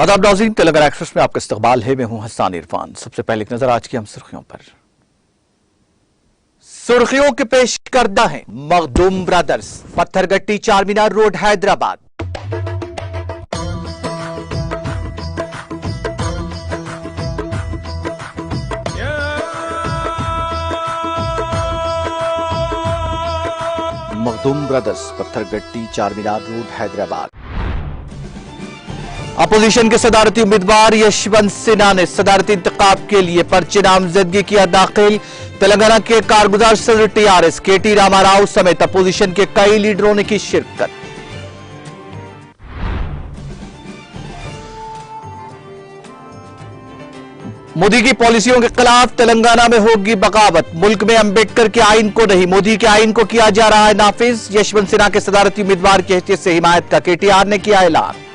आदाब नाज़रीन, तेलंगाना एक्सप्रेस में आपका इस्तकबाल है। मैं हूं हसन इरफान। सबसे पहले एक नजर आज की हम सुर्खियों पर। सुर्खियों के पेश करदा है Makhdoom brothers, Pathergatti Charminar road Hyderabad. Makhdoom brothers, Pathergatti Charminar road Hyderabad. Opposition के सदारती उम्मीदवार यशवंत सिन्हा ने सदारती इंतखाब के लिए पर्चे नामजदगी किया दाखिल। तेलंगाना के कारगुजार सदर टीआरएस केटी रामाराव समेत अपोजिशन के कई लीडरों ने की शिरकत। मोदी की पॉलिसियों के खिलाफ तेलंगाना में होगी बगावत। मुल्क में अंबेडकर के आइन को नहीं, मोदी के आइन को किया जा रहा है नाफिज। यशवंत सिन्हा के सदारती उम्मीदवार की हैसियत से हिमायत का केटीआर ने किया ऐलान।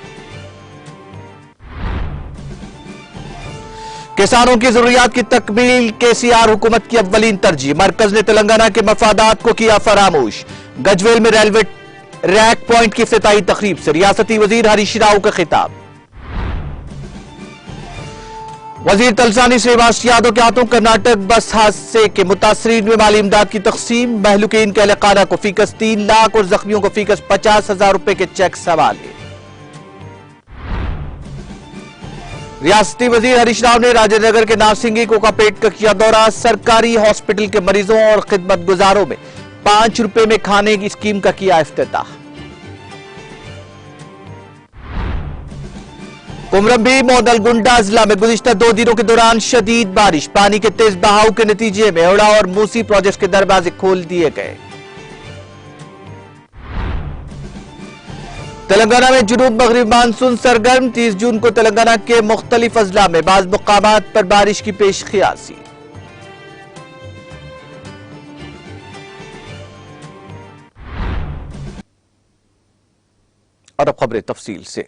किसानों की जरूरियात की तकमील केसीआर हुकूमत की अव्वलीन तरजीह। मरकज ने तेलंगाना के मफादात को किया फरामोश। गजवेल में रेलवे रैक पॉइंट की इफ्तिताही तकरीब से रियासती वजीर हरीश राव का खिताब। वजीर तलसानी श्रीनिवास यादव के हाथों कर्नाटक बस हादसे के मुतासरीन में माली इमदाद की तकसीम। महलुकीन के अहलखाना को फीकस 3 लाख और जख्मियों को फीकस 50,000 रुपए के चेक सवाले। रियासती वजीर हरीश राव ने राजेंद्रनगर के नारसिंगी कोकापेट का किया दौरा। सरकारी हॉस्पिटल के मरीजों और खिदमत गुजारों में 5 रुपए में खाने की स्कीम का किया इफ्तिताह। कुमरंभी मोदलगुंडा जिला में गुज़िश्ता 2 दिनों के दौरान शदीद बारिश। पानी के तेज बहाव के नतीजे में ओड़ा और मूसी प्रोजेक्ट के दरवाजे खोल दिए गए। तेलंगाना में जुनूब मगरिब मानसून सरगर्म। 30 जून को तेलंगाना के मुख्तलिफ अजला में बाज़ मुकामात पर बारिश की पेशखियासी। और अब खबरें तफसील से।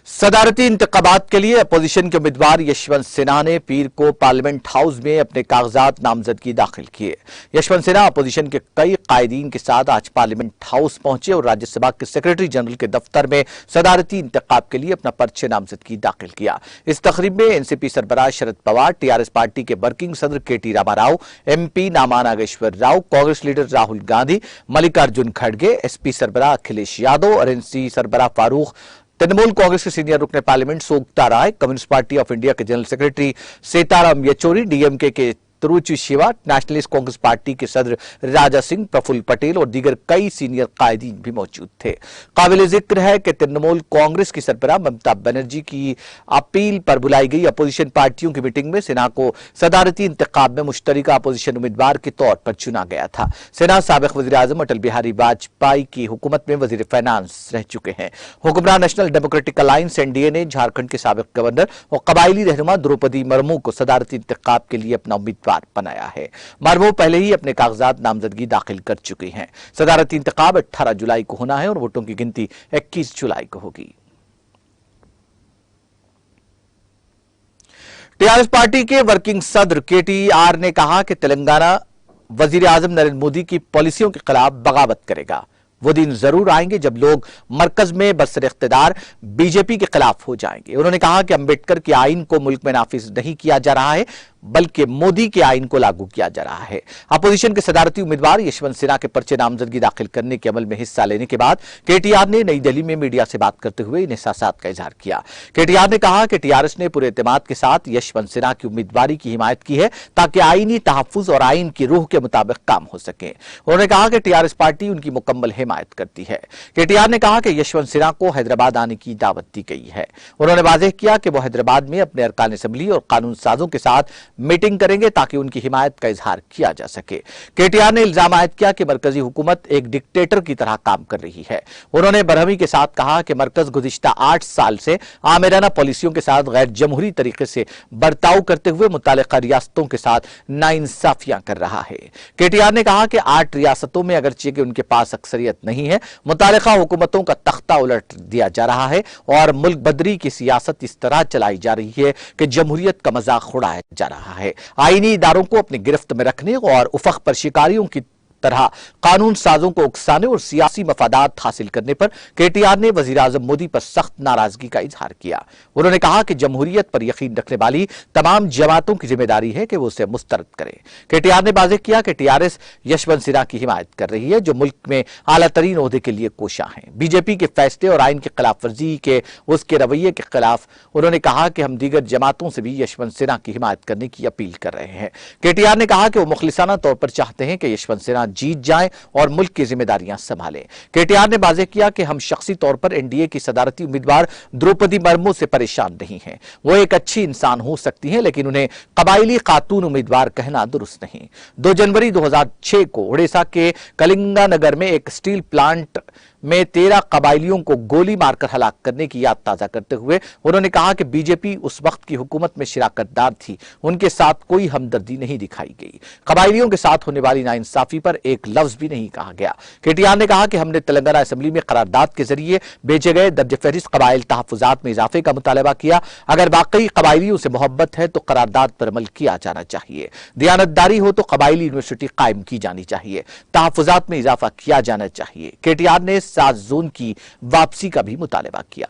सदारती इंतखाबात के लिए अपोजिशन के उम्मीदवार यशवंत सिन्हा ने पीर को पार्लियामेंट हाउस में अपने कागजात नामजदगी दाखिल किए। यशवंत सिन्हा अपोजिशन के कई कायदीन के साथ आज पार्लियामेंट हाउस पहुंचे और राज्यसभा के सेक्रेटरी जनरल के दफ्तर में सदारती इंतखाब के लिए अपना पर्चे नामजदगी दाखिल किया। इस तकरीब में एनसीपी सरबराह शरद पवार, टीआरएस पार्टी के वर्किंग सदर KT Rama Rao, MP Nama Nageswara Rao, Congress leader Rahul Gandhi, Mallikarjun खड़गे, एसपी सरबराह अखिलेश यादव और एनसी सरबराह फारूक, तृणमूल कांग्रेस के सीनियर रुकने पार्लियामेंट सोगता राय, कम्युनिस्ट पार्टी ऑफ इंडिया के general secretary Sitaram Yechury, DMK के तरुचि शिवा, नेशनलिस्ट कांग्रेस पार्टी के सदर राजा सिंह, प्रफुल्ल पटेल और दीगर कई सीनियर कायदीन भी मौजूद थे। काबिल जिक्र है कि तृणमूल कांग्रेस की सरबराह ममता बनर्जी की अपील पर बुलाई गई अपोजिशन पार्टियों की मीटिंग में सिन्हा को सदारती इंतखाब में मुश्तरका अपोजिशन उम्मीदवार के तौर पर चुना गया था। सिन्हा साबिक वज़ीर आज़म अटल बिहारी वाजपेयी की हुकूमत में वज़ीर फाइनेंस रह चुके हैं। हुक्मरान नेशनल डेमोक्रेटिक अलायंस एनडीए ने झारखंड के साबिक गवर्नर और कबायली रहनुमा द्रौपदी मुर्मू को सदारती इंतखाब के लिए अपना उम्मीदवार बनाया है। मुर्मू पहले ही अपने कागजात नामजदगी दाखिल कर चुकी हैं। सदारती इंतखाब 18 जुलाई को होना है और वोटों की गिनती 21 जुलाई को होगी। टीआरएस पार्टी के वर्किंग सदर केटीआर ने कहा कि तेलंगाना वजीर आजम नरेंद्र मोदी की पॉलिसियों के खिलाफ बगावत करेगा। वो दिन जरूर आएंगे जब लोग मरकज में बरसर इख्तिदार बीजेपी के खिलाफ हो जाएंगे। उन्होंने कहा कि अंबेडकर के आइन को मुल्क में नाफिज नहीं किया जा रहा है बल्कि मोदी के आइन को लागू किया जा रहा है। अपोजिशन के सदारती उम्मीदवार यशवंत सिन्हा के पर्चे नामजदगी दाखिल करने के अमल में हिस्सा लेने के बाद केटीआर ने नई दिल्ली में मीडिया से बात करते हुए इन एहसासात का इजहार किया। केटीआर ने कहा कि टीआरएस ने पूरे एतमाद के साथ यशवंत सिन्हा की उम्मीदवारी की हिमायत की है ताकि आईनी तहफ्फुज और आइन की रूह के मुताबिक काम हो सके। उन्होंने कहा कि टीआरएस पार्टी उनकी मुकम्मल हिमायत करती है। केटीआर ने कहा कि यशवंत सिन्हा को हैदराबाद आने की दावत दी गई है। उन्होंने वाज़ेह किया कि वो हैदराबाद में अपने अरकान असम्बली और कानून साजों के साथ मीटिंग करेंगे ताकि उनकी हिमायत का इजहार किया जा सके। केटीआर ने इल्जाम आयद किया कि मरकजी हुकूमत एक डिक्टेटर की तरह काम कर रही है। उन्होंने बरहमी के साथ कहा कि मरकज गुज़िश्ता 8 साल से आमिराना पॉलिसियों के साथ गैर जमहूरी तरीके से बर्ताव करते हुए मुतालिका रियासतों के साथ नाइंसाफियां कर रहा है। केटीआर ने कहा कि 8 रियासतों में अगरचे कि उनके पास अक्सरियत नहीं है, मुतालिका हुकूमतों का तख्ता उलट दिया जा रहा है और मुल्क बदरी की सियासत इस तरह चलाई जा रही है कि जमहूरियत का मजाक उड़ाया जा रहा है। आईनी इदारों को अपनी गिरफ्त में रखने और उफक पर शिकारियों की तरह कानून साजों को उकसाने और सियासी मफादात हासिल करने पर केटीआर ने वजीर आजम मोदी पर सख्त नाराजगी का इजहार किया। उन्होंने कहा कि जमहूरियत पर यकीन रखने वाली तमाम जमातों की जिम्मेदारी है कि वो उसे मुस्तरद करें। केटीआर ने वाज़ेह किया कि टीआरएस यशवंत सिन्हा की हिमायत कर रही है, जो मुल्क में आला तरीन ओहदे के लिए कोशा है। बीजेपी के फैसले और आइन की खिलाफ वर्जी के उसके रवैये के खिलाफ उन्होंने कहा कि हम दीगर जमातों से भी यशवंत सिन्हा की हिमायत करने की अपील कर रहे हैं। केटीआर ने कहा कि वो मुखलिसाना तौर पर चाहते हैं कि यशवंत सिन्हा जीत जाएं और मुल्क की जिम्मेदारियां संभालें। केटीआर ने वाज़ेह किया कि हम शख्सी तौर पर एनडीए की सदारती उम्मीदवार द्रौपदी मुर्मू से परेशान नहीं हैं। वो एक अच्छी इंसान हो सकती हैं, लेकिन उन्हें कबायली खातून उम्मीदवार कहना दुरुस्त नहीं। 2 जनवरी 2006 को उड़ीसा के कलिंगानगर में एक स्टील प्लांट में 13 कबायलियों को गोली मारकर हलाक करने की याद ताजा करते हुए उन्होंने कहा कि बीजेपी उस वक्त की हुकूमत में शिराकतदार थी, उनके साथ कोई हमदर्दी नहीं दिखाई गई। कबायलियों के साथ होने वाली नाइंसाफी पर एक लफ्ज भी नहीं कहा गया। केटीआर ने कहा कि हमने तेलंगाना असेंबली में करारदाद के जरिए भेजे गए दर्ज फहरिस्त कबाइल तहफुजात में इजाफे का मुतालबा किया। अगर वाकई कबायलियों से मोहब्बत है तो करारदाद पर अमल किया जाना चाहिए। दियानतदारी हो तो कबायली यूनिवर्सिटी कायम की जानी चाहिए, तहफुजात में इजाफा किया जाना चाहिए। केटीआर ने 7 जोन की वापसी का भी मुतालबा किया।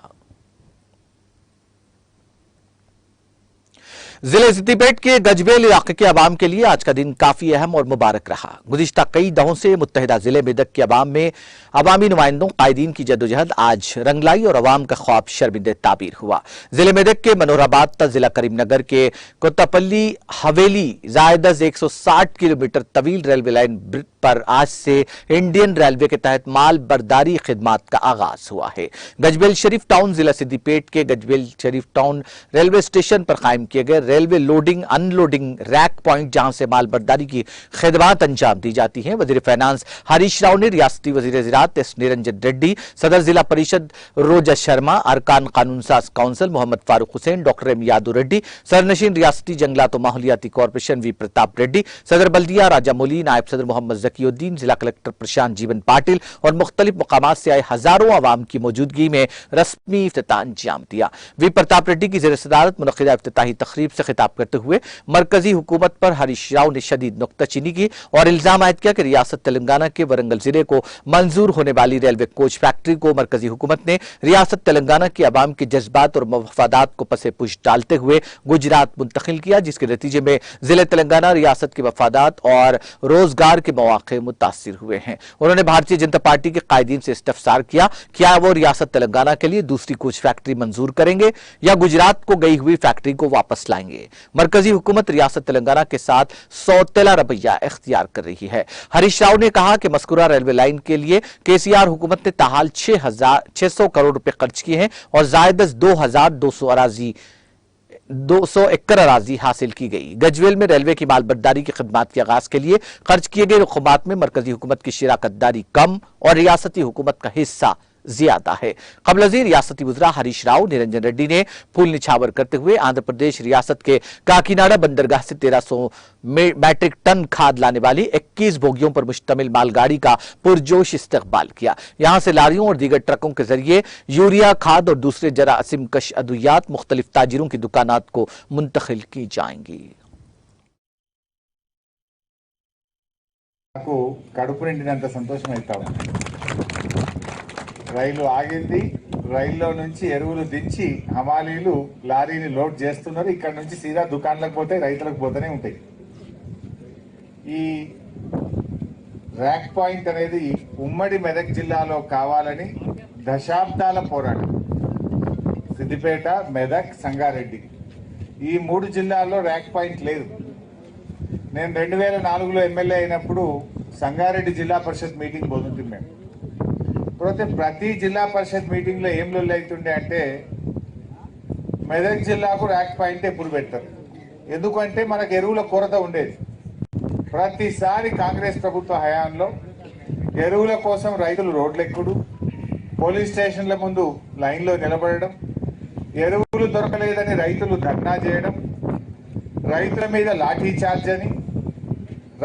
जिले सिद्दीपेट के गजबेल इलाके के अवाम के लिए आज का दिन काफी अहम और मुबारक रहा। गुज़िश्ता कई दहों से मुत्तहिदा जिले मेदक के अवाम में अवामी नुमाइंदों कायदीन की जद्दोजहद आज रंगलाई और अवाम का ख्वाब शर्मिंदे ताबीर हुआ। जिले मेदक के मनोराबाद तक जिला करीमनगर के कोत्तापल्ली हवेली जायदज 160 किलोमीटर तवील रेलवे लाइन पर आज से इंडियन रेलवे के तहत माल बर्दारी खिदमात का आगाज हुआ है। गजबेल शरीफ टाउन जिला सिद्दीपेट के गजबेल शरीफ टाउन रेलवे स्टेशन पर कायम किए गए railway loading unloading rack point, जहां से माल बर्दारी की खिदमात अंजाम दी जाती हैं। वजीर फाइनेंस हरीश राव ने रियासती वजीर ज़राअत एस निरंजन रेड्डी, सदर जिला परिषद रोजा शर्मा, अरकान कानून साज council Mohammed Farooq Hussain, doctor M Yadav Reddy, सरनशीन रियासती जंगलात और माहौलियाती कॉर्पोरेशन वी प्रताप रेड्डी, सदर बल्दिया राजा मोली, नायब सदर मोहम्मद जकीउद्दीन, जिला कलेक्टर प्रशांत जीवन पाटिल और मुख्तलिफ मकामात से आए हजारों अवाम की मौजूदगी में रस्मी इफ्तिताह अंजाम दिया। वी प्रताप रेड्डी की ज़ेर सदारत मुनक़िदा इफ्तिताही तकरीब से खिताब करते हुए मरकजी हुकूमत पर हरीश राव ने शदीद नुक्ताचीनी की और इल्जाम आयद किया कि रियासत तेलंगाना के वरंगल जिले को मंजूर होने वाली रेलवे कोच फैक्ट्री को मरकजी हुकूमत ने रियासत तेलंगाना के अवाम के जज्बात और मफादात को पसे पुश डालते हुए गुजरात मुंतकिल किया, जिसके नतीजे में जिले तेलंगाना रियासत के मफादात और रोजगार के मौके मुतासिर हुए हैं। उन्होंने भारतीय जनता पार्टी के कायदीन से इस्तफसार किया, क्या वो रियासत तेलंगाना के लिए दूसरी कोच फैक्ट्री मंजूर करेंगे या गुजरात को गई हुई फैक्ट्री को वापस लाएंगे। मरकजी हुकूमत रियासत तेलंगाना के साथ सौतेला रवैया इख्तियार कर रही है। हरीश राव ने कहा कि मस्कुरा रेलवे लाइन के लिए केसीआर हुकूमत ने ताहाल 600 करोड़ रुपए खर्च किए हैं और जायदस 200 एकड़ अराजी हासिल की गई। गजवेल में रेलवे की माल बर्दारी की खिदमात के आगाज के लिए खर्च किए गए रकूमात में मरकजी हुकूमत की शिराकतदारी कम और रियासती हुकूमत का हिस्सा ज्यादा है। कबल अज़ीर रियासती वज़रा हरीश राव निरंजन रेड्डी ने फूल निछावर करते हुए आंध्र प्रदेश रियासत के काकीनाडा बंदरगाह से 1300 मैट्रिक टन खाद लाने वाली 21 बोगियों पर मुश्तमिल मालगाड़ी का पुरजोश इस्तकबाल किया। यहां से लारियों और दीगर ट्रकों के जरिए यूरिया खाद और दूसरे जरासीम कश अद्वियात मुख्तलिफ ताजिरों की दुकानात को मुंतकिल की जाएंगी। కడుపు నిండినంత సంతోషం అవుతా ఉంది. రైలు ఆగింది, రైల్లో నుంచి ఎరువులు దించి హమాలీలు లారీని లోడ్ చేస్తున్నారు. ఇక్కడ నుంచి సీదా దుకాణాలకు పోతే రైతులకు పోతూనే ఉంటాయి. ఈ ర్యాక్ పాయింట్ అనేది ఉమ్మడి మెదక్ జిల్లాలో కావాలని దశాబ్దాల పోరాటం. సిద్దిపేట, మెదక్, సంగారెడ్డి ఈ 3 జిల్లాల్లో ర్యాక్ పాయింట్ లేదు. నేను 2004లో ఎమ్మెల్యే అయినప్పుడు సంగారెడ్డి జిల్లా పరిషత్ మీటింగ్ పోతుంటే మేము పోతే ప్రతి జిల్లా పరిషత్ మీటింగ్లో ఏం లొల్లి అవుతుండే అంటే మెదక్ జిల్లాకు ర్యాక్ పాయింట్ ఎప్పుడు పెడతారు, ఎందుకంటే మనకు ఎరువుల కొరత ఉండేది. ప్రతిసారి కాంగ్రెస్ ప్రభుత్వ హయాంలో ఎరువుల కోసం రైతులు రోడ్లెక్కుడు, పోలీస్ స్టేషన్ల ముందు లైన్లో నిలబడడం, ఎరువులు దొరకలేదని రైతులు ధర్నా చేయడం, రైతుల మీద లాఠీ చార్జ్ అని,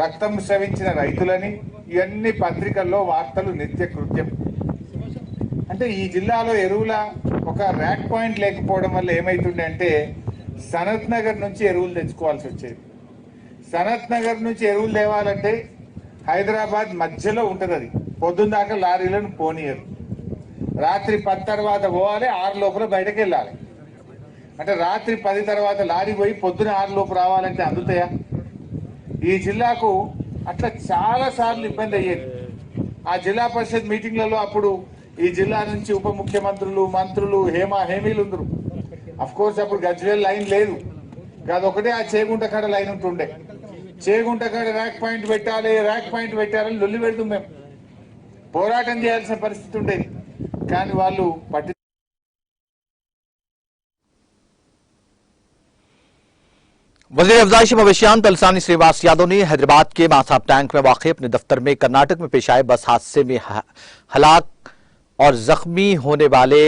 రక్తం స్రవించిన రైతులని, ఇవన్నీ పత్రికల్లో వార్తలు నిత్య కృత్యం. అంటే ఈ జిల్లాలో ఎరువుల ఒక ర్యాక్ పాయింట్ లేకపోవడం వల్ల ఏమైతుండే అంటే సనత్ నగర్ నుంచి ఎరువులు తెచ్చుకోవాల్సి వచ్చేది. సనత్ నగర్ నుంచి ఎరువులు తేవాలంటే హైదరాబాద్ మధ్యలో ఉంటుంది. అది పొద్దున్న దాకా లారీలను పోనీయదు. రాత్రి 10 తర్వాత పోవాలి, 6 లోపల బయటకు వెళ్ళాలి. అంటే రాత్రి 10 తర్వాత లారీ పోయి పొద్దున 6 లోపు రావాలంటే అందుతాయా? ఈ జిల్లాకు అట్లా చాలా సార్లు ఇబ్బంది అయ్యేది. ఆ జిల్లా పరిషత్ మీటింగ్లలో అప్పుడు ఈ జిల్లా నుంచి ఉప ముఖ్యమంత్రులు, మంత్రులు, హేమీలు ఉందరు. అఫ్ కోర్స్ అప్పుడు గజ్వేల్ లైన్ లేదు, అదొకటే ఆ చేగుంట కాడ లైన్ ఉంటుండే. చేగుంట కాడ ర్యాక్ పాయింట్ పెట్టాలని లొల్లి పెడుతుంది. మేము పోరాటం చేయాల్సిన పరిస్థితి ఉండేది, కానీ వాళ్ళు పట్టి वजीर अफजाइश मवेशियान तलसानी श्रीवास यादव ने हैदराबाद के मासाब टैंक में वाक़ अपने दफ्तर में कर्नाटक में पेश आए बस हादसे में हलाक और जख्मी होने वाले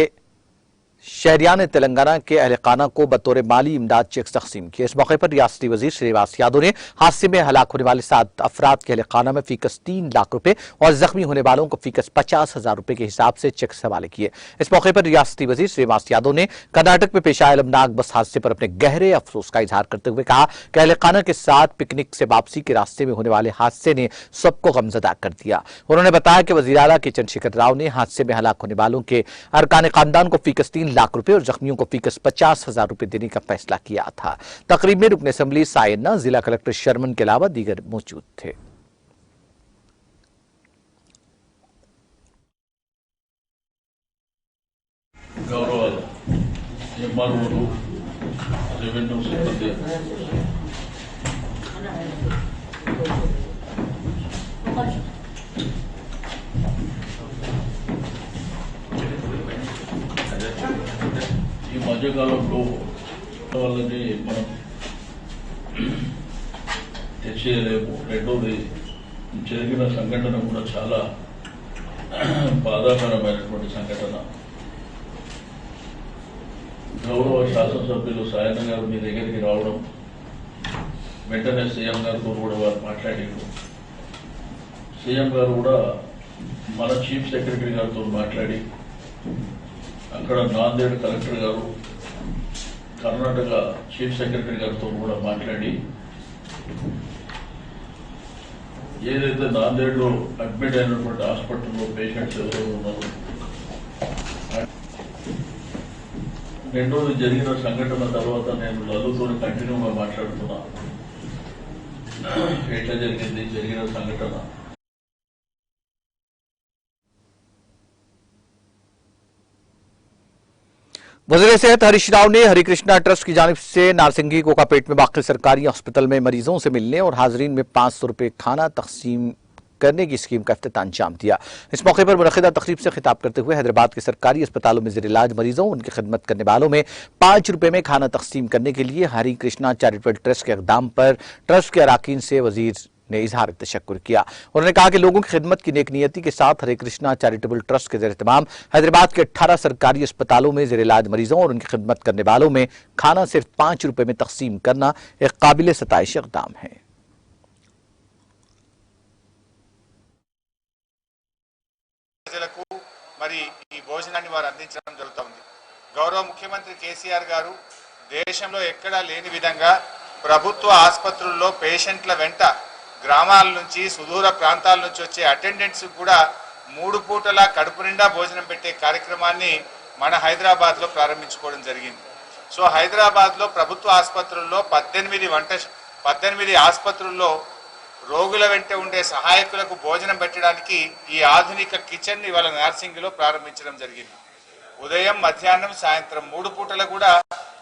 शहरियान तेलंगाना के अहलखाना को बतौर माली इमदाद चेक तकसीम किए। इस मौके पर रियासती वजीर श्रीवास यादव ने हादसे में हलाक होने वाले 7 अफराद के अहलखाना में फीकस 3 लाख रुपए और जख्मी होने वालों को फीकस 50,000 रुपए के हिसाब से चेक हवाले किए। इस मौके पर रियासती वजीर श्रीवास यादव ने कर्नाटक में पेश आए अलमनाक बस हादसे पर अपने गहरे अफसोस का इजहार करते हुए कहा कि अहलखाना के साथ पिकनिक से वापसी के रास्ते में होने वाले हादसे ने सबको गमजदा कर दिया। उन्होंने बताया कि वजीर आला के चंद्रशेखर राव ने हादसे में हलाक होने वालों के अरकान खानदान को फीकस 3 लाख रुपए और जख्मियों को फीकस 50,000 रुपए देने का फैसला किया था। तकरीब में रुकन असेंबली सायन्ना, जिला कलेक्टर शर्मन के अलावा दीगर मौजूद थे। गौरव ఎంఆర్ఓలు రెవెన్యూ సిబ్బంది ఈ మధ్యకాలంలో వాళ్ళని మనం తెచ్చేయలేము. రెండోది జరిగిన సంఘటన కూడా చాలా బాధాకరమైనటువంటి సంఘటన. గౌరవ శాసనసభ్యులు సాయన్న గారు మీ దగ్గరికి రావడం, వెంటనే సీఎం గారితో కూడా వారు మాట్లాడారు. సీఎం గారు కూడా మన చీఫ్ సెక్రటరీ గారితో మాట్లాడి అక్కడ నాందేడ్ కలెక్టర్ గారు, కర్ణాటక చీఫ్ సెక్రటరీ గారితో కూడా మాట్లాడి ఏదైతే నాందేడ్లో అడ్మిట్ అయినటువంటి హాస్పిటల్లో పేషెంట్స్ ఎవరెవరు ఉన్నారు, రెండోది జరిగిన సంఘటన తర్వాత నేను లల్లుతో కంటిన్యూగా మాట్లాడుతున్నా. ఎట్లా జరిగిన సంఘటన वज़ीर सेहत हरीश राव ने हरिकृष्णा ट्रस्ट की जानिब से नारसिंगी कोकापेट में वाक़ सरकारी अस्पताल में मरीजों से मिलने और हाजरीन में 500 रुपए खाना तकसीम करने की स्कीम का इफ्तिताह अंजाम दिया। इस मौके पर मुनक़िदा तकरीब से खिताब करते हुए हैदराबाद के सरकारी अस्पतालों में ज़ेर इलाज मरीजों उनकी खिदमत करने वालों में 5 रुपए में खाना तकसीम करने के लिए हरिकृष्णा चैरिटेबल ट्रस्ट के इक़दाम पर ट्रस्ट के अराकीन से वजीर ने इजहार तशक्कुर किया। उन्होंने कहा कि लोगों की खिदमत की नेक नियति के साथ हरिकृष्णा चैरिटेबल ट्रस्ट के ज़ेर-ए-तमाम हैदराबाद के 18 सरकारी अस्पतालों में ज़ेर इलाज मरीजों और उनकी खिदमत करने वालों में खाना सिर्फ 5 रुपए में तकसीम करना एक काबिल सताइश इक़दाम है। మరి ఈ భోజనాన్ని వారు అందించడం జరుగుతుంది. గౌరవ ముఖ్యమంత్రి కేసీఆర్ గారు దేశంలో ఎక్కడా లేని విధంగా ప్రభుత్వ ఆసుపత్రుల్లో పేషెంట్ల వెంట గ్రామాల నుంచి సుదూర ప్రాంతాల నుంచి వచ్చే అటెండెంట్స్ కూడా 3 పూటల కడుపు నిండా భోజనం పెట్టే కార్యక్రమాన్ని మన హైదరాబాద్లో ప్రారంభించుకోవడం జరిగింది. సో హైదరాబాద్లో ప్రభుత్వ ఆసుపత్రుల్లో 18 ఆసుపత్రుల్లో రోగుల వెంట ఉండే సహాయకులకు భోజనం పెట్టడానికి ఈ ఆధునిక కిచెన్ ఇవాళ నార్సింగిలో ప్రారంభించడం జరిగింది. ఉదయం, మధ్యాహ్నం, సాయంత్రం 3 పూటల కూడా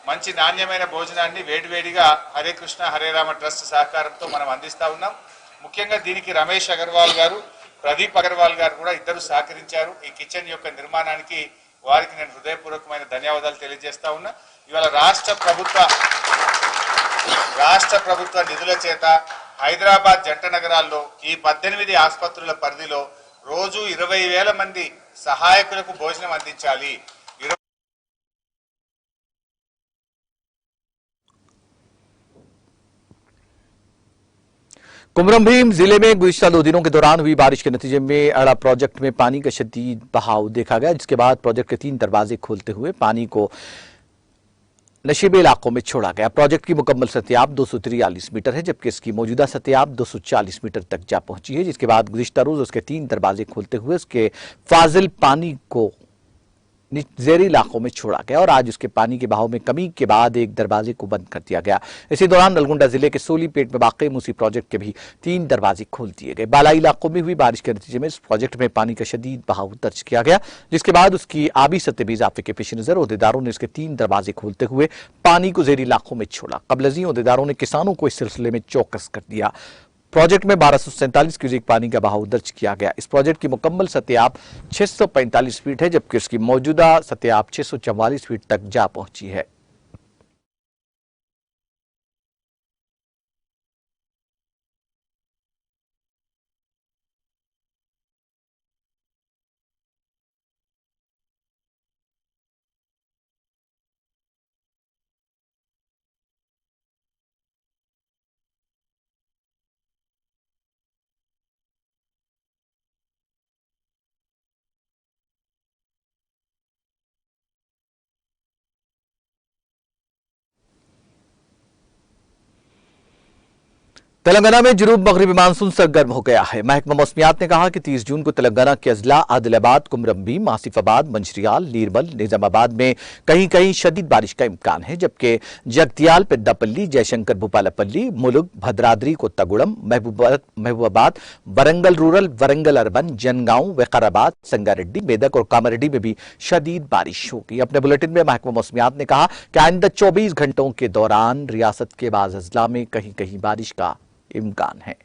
మంచి నాణ్యమైన భోజనాన్ని వేడివేడిగా హరికృష్ణ హరేరామ ట్రస్ట్ సహకారంతో మనం అందిస్తా ఉన్నాం. ముఖ్యంగా దీనికి రమేష్ అగర్వాల్ గారు, ప్రదీప్ అగర్వాల్ గారు కూడా ఇద్దరు సహకరించారు. ఈ కిచెన్ యొక్క నిర్మాణానికి వారికి నేను హృదయపూర్వకమైన ధన్యవాదాలు తెలియజేస్తా ఉన్నా. ఇవాళ రాష్ట్ర ప్రభుత్వ నిధుల చేత హైదరాబాద్ జంట నగరాల్లో ఈ 18 ఆసుపత్రుల పరిధిలో రోజు 20,000 మంది సహాయకులకు భోజనం అందించాలి. कुमरम भीम जिले में गुज़िश्ता 2 दिनों के दौरान हुई बारिश के नतीजे में अड़ा प्रोजेक्ट में पानी का शदीद बहाव देखा गया, जिसके बाद प्रोजेक्ट के 3 दरवाजे खोलते हुए पानी को नशीबे इलाकों में छोड़ा गया। प्रोजेक्ट की मुकम्मल सतह 243 मीटर है, जबकि इसकी मौजूदा सतह 240 मीटर तक जा पहुंची है, जिसके बाद गुज़िश्ता रोज उसके 3 दरवाजे खोलते हुए उसके फाजिल पानी को जेरी इलाकों में छोड़ा गया और आज उसके पानी के बहाव में कमी के बाद एक दरवाजे को बंद कर दिया गया। इसी दौरान नलगुंडा जिले के सोलीपेट में वाक़ई मूसी प्रोजेक्ट के भी 3 दरवाजे खोल दिए गए। बालाई इलाकों में हुई बारिश के नतीजे में इस प्रोजेक्ट में पानी का शदीद बहाव दर्ज किया गया, जिसके बाद उसकी आबी सतह में इजाफे के पेश नजर ओहदेदारों ने इसके 3 दरवाजे खोलते हुए पानी को जेरी इलाकों में छोड़ा। कबलजी ओहदेदारों ने किसानों को इस सिलसिले में चौकस कर दिया। प्रोजेक्ट में 1247 क्यूसेक पानी का बहाव दर्ज किया गया। इस प्रोजेक्ट की मुकम्मल सतह 645 फीट है, जबकि इसकी मौजूदा सतह 644 फीट तक जा पहुंची है। तेलंगाना में जुनूब मगरबी मानसून सरगर्म हो गया है। महकमा मौसमियात ने कहा कि 30 जून को तेलंगाना के अजला आदिलाबाद, कुमरम्बी, आसिफाबाद, मंचिर्याल, निर्मल, निजामाबाद में कहीं कहीं शदीद बारिश का इम्कान है, जबकि जगतियाल, पेद्दापल्ली, जयशंकर, भूपालपल्ली, मुलुग, भद्राद्री, कोत्तागुड़म, महबूबाबाद, वरंगल रूरल, वरंगल अर्बन, जनगांव, विकाराबाद, संगारेड्डी, मेदक और कामारेड्डी में भी शदीद बारिश होगी। अपने बुलेटिन में महकमा मौसमियात ने कहा कि आइंदा 24 घंटों के दौरान रियासत के बाज़ अजला में कहीं कहीं बारिश का इम्कान है।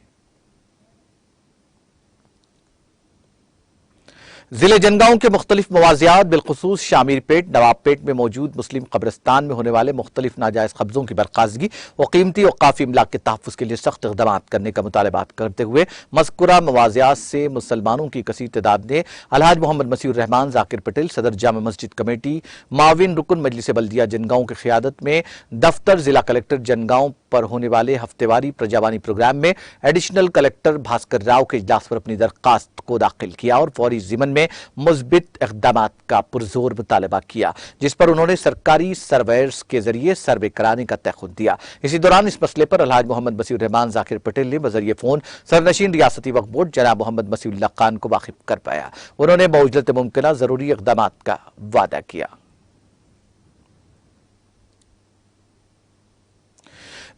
जिले जनगांव के मुख्तलिफ मवाजियात बिलखुसूस शामीरपेट, नवाबपेट में मौजूद मुस्लिम कब्रिस्तान में होने वाले मुख्तलिफ नाजायज कब्जों की बरखास्तगी और कीमती और काफी इमलाक के तहफ़्फ़ुज़ के लिए सख्त इक़दाम करने का मुतालबात करते हुए मज़कूरा मवाजियात से मुसलमानों की कसीर तादाद ने अलहाज मोहम्मद मसीहुर रहमान, जाकिर पटेल, सदर जामा मस्जिद कमेटी, माविन रुकन मजलिस बल्दिया जनगांव की क़ियादत में दफ्तर जिला कलेक्टर जनगांव पर होने वाले हफ्तेवारी प्रजावानी प्रोग्राम में एडिशनल कलेक्टर भास्कर राव के इजलास पर अपनी दरखास्त को दाखिल किया और फौरी ज़िमन में मुस्बित इक़दामात का पुरजोर मुतालबा किया, जिस पर उन्होंने सरकारी सर्वेयर्स के जरिए सर्वे कराने का तयख्खुद दिया। इसी दौरान इस मसले पर अलहाज मोहम्मद मसीहुर रहमान, जाकिर पटेल ने बजरिए फोन सरनशीन रियासती वक्फ बोर्ड जनाब मोहम्मद मसीहुल्लाह खान को वाकिफ कर पाया। उन्होंने बउजरत मुमकिना जरूरी इक़दामात का वादा किया।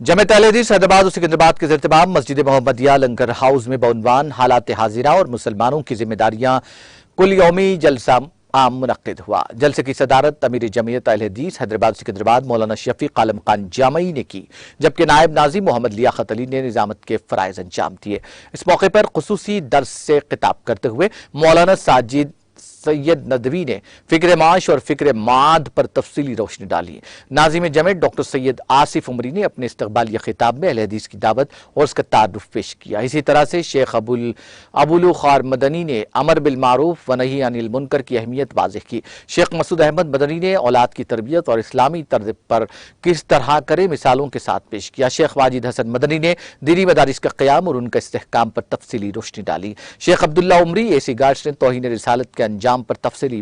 जमात अहले हदीस हैदराबाद और सिकंदराबाद के ज़िरतमाम मस्जिद मोहम्मदिया लंगर हाउस में बउनवान हालात हाजिरा और मुसलमानों की जिम्मेदारियां कुल यौमी जलसा आम मुनक्किद हुआ। जलसे की सदारत अमीर जमीयत अहले हदीस हैदराबाद सिकंदराबाद मौलाना शफीक आलम खान जामई ने की, जबकि नायब नाज़िम मोहम्मद लियाकत अली ने निजामत के फ़राइज़ अंजाम दिए। इस मौके पर खुसूसी दर्स से खिताब करते हुए मौलाना साजिद सैयद नदवी ने फिक्र माश और फिक्र माद पर तफसीली रोशनी डाली। नाज़िम जमेत डॉक्टर सैयद आसिफ उमरी ने अपने इस्तकबालिया खिताब में अहले हदीस की दावत और उसका तारुफ पेश किया। इसी तरह से शेख अबुल खार मदनी ने अमर बिल मारूफ व नही अनिल मुनकर की अहमियत वाज़ेह की। शेख मसूद अहमद मदनी ने औलाद की तरबियत और इस्लामी तर्ज पर किस तरह करे मिसालों के साथ पेश किया। शेख वाजिद हसन मदनी ने दीनी मदारिस का क़याम और उनका इस्तेहकाम पर तफसीली रोशनी डाली। शेख अब्दुल्ला उमरी एसी गार्ड्स ने तौहीन रिसालत के अंजाम पर तफसीली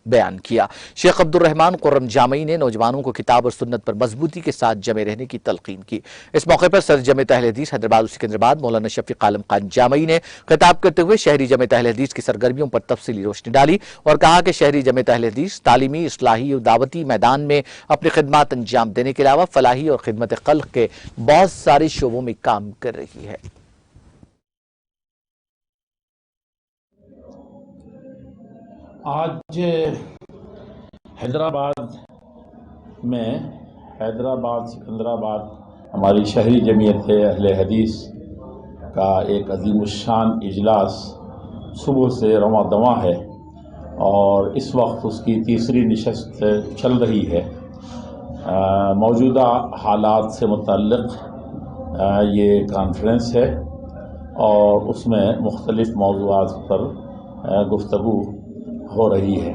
बयान किया। शेख अब्दुल रहमान कुर्रम जामई ने नौजवानों को किताब और सुन्नत पर मजबूती के साथ जमे रहने की तलकीन की। इस मौके पर सदर जमात अहले हदीस हैदराबाद और सिकंदराबाद मौलाना शफीक आलम खान जामई ने खिताब करते हुए शहरी जमात अहले हदीस की सरगर्मियों पर तफसीली रोशनी डाली और कहा कि शहरी जमात अहले हदीस तालीमी, इस्लाही और दावती मैदान में अपनी खिदमत अंजाम देने के अलावा फलाही और खिदमत खल्क के बहुत सारे शोबों में काम कर रही है। आज हैदराबाद सिकंदराबाद हमारी शहरी जमीयत अहले हदीस का एक अज़ीमुश्शान इजलास सुबह से रवां दवां है और इस वक्त उसकी तीसरी नशस्त चल रही है। मौजूदा हालात से मुतल्लिक़ ये कॉन्फ्रेंस है और उसमें मुख्तलिफ़ मौज़ूआत पर गुफ्तगू हो रही है।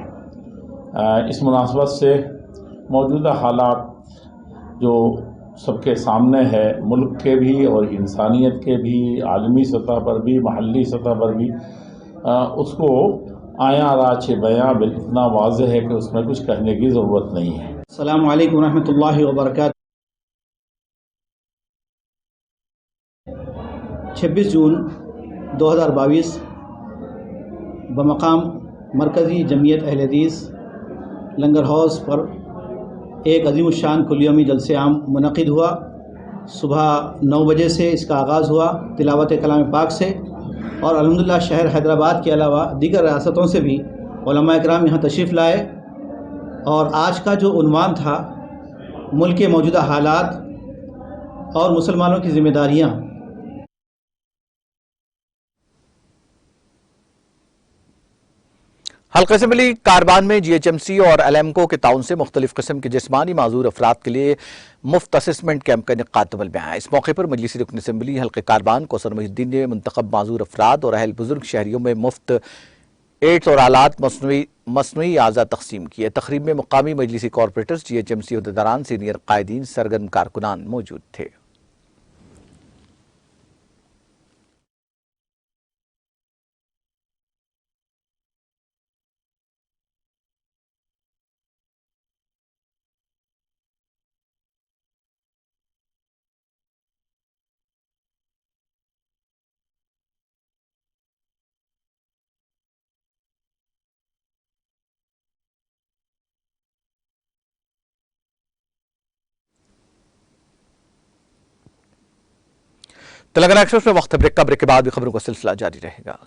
इस मुनासबत से मौजूदा हालात जो सबके सामने है, मुल्क के भी और इंसानियत के भी, आलमी सतह पर भी, महल्ली सतह पर भी, उसको आया राच बयां इतना वाज़ेह है कि उसमें कुछ कहने की ज़रूरत नहीं है। अस्सलामु अलैकुम रहमतुल्लाहि व बरकातहू। 26 जून 2022 बमकाम मरकज़ी जमीयत अहले हदीस लंगर हाउस पर एक अज़ीम शान कुल-यौमी जलसे आम मुनक़िद हुआ। सुबह 9 बजे से इसका आगाज़ हुआ तिलावत कलाम पाक से, और अल्हम्दुलिल्लाह शहर हैदराबाद के अलावा दीगर रियासतों से भी उलमा इकराम यहाँ तशरीफ़ लाए। और आज का जो उन्वान था, मुल्क के मौजूदा हालात और मुसलमानों की ज़िम्मेदारियाँ। हल्के से मिली कारबान में GHMC और एलएमको के ताउन से मुख्तलिफ किस्म के जिस्मानी माजूर अफराद के लिए मुफ्त असेसमेंट कैंप का इनेकाद अमल में आया। इस मौके पर मजलिसी रुकन असम्बली हल्के कारबान कौसर मुहिद्दीन ने मुंतखब माजूर अफराद और अहल बुजुर्ग शहरियों में मुफ्त एड्स और आलात मसनूई आज़ा तकसीम किए। तकरीब में मुकामी मजलिसी कॉरपोरेटर्स, GHMC अहदेदारान, सीनियर कायदीन, सरगर्म कारकुनान मौजूद थे। तेलंगाना एक्सप्रेस में वक्त ब्रेक के बाद भी खबरों का सिलसिला जारी रहेगा।